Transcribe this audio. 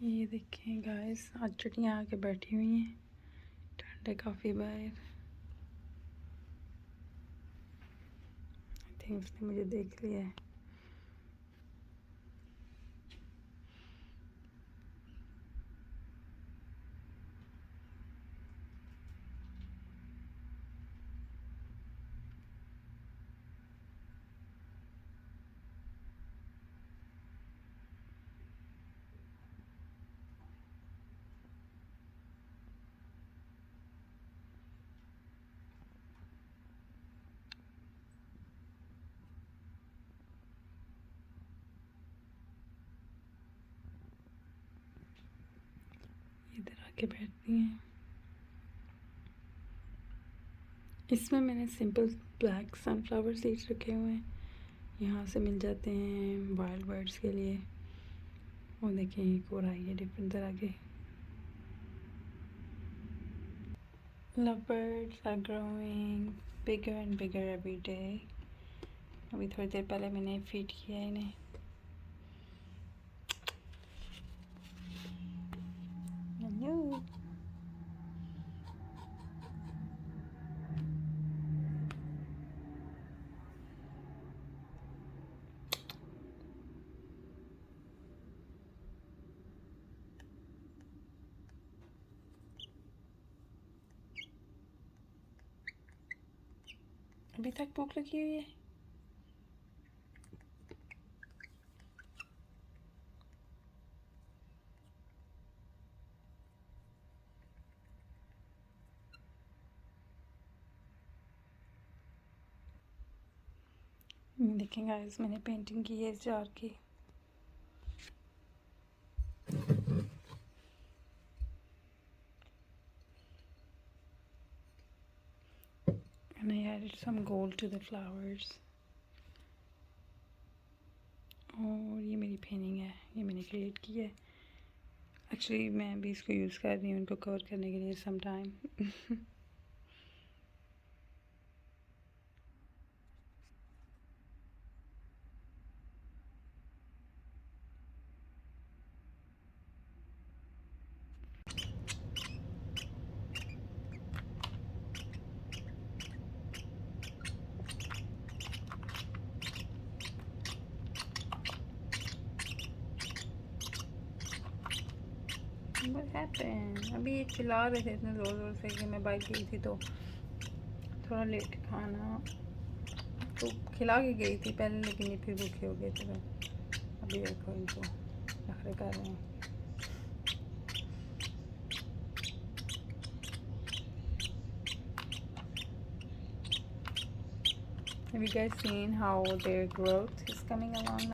ये देखें गाइस, आज चिड़ियाँ आके बैठी हुई हैं ठंडे काफ़ी बाहर। आई थिंक उसने मुझे देख लिया है। इधर आके बैठती हैं। इसमें मैंने सिंपल ब्लैक सनफ्लावर सीड्स रखे हुए हैं, यहाँ से मिल जाते हैं वाइल्ड बर्ड्स के लिए। वो देखें एक और आई है डिफरेंट तरह के। Lovebirds are growing bigger and bigger every day. अभी थोड़ी देर पहले मैंने फीड किया है इन्हें। हेलो, अभी तक भूख लगी हुई है। देखें गाइस, मैंने पेंटिंग की है इस जार की। And I added some gold to the flowers. और ये मेरी पेंटिंग है, ये मैंने क्रिएट की है। एक्चुअली मैं अभी इसको यूज़ कर रही हूँ उनको कवर करने के लिए सम टाइम। What happened? अभी ये चिल्ला रहे थे इतने ज़ोर ज़ोर से कि मैं बाइक गई थी तो थोड़ा लेट खाना तो खिला के गई थी पहले, लेकिन ये फिर भूखे हो गए थे। अभी देखो इनको नखरे कर रहे हैं। Have you guys seen how their growth is coming along?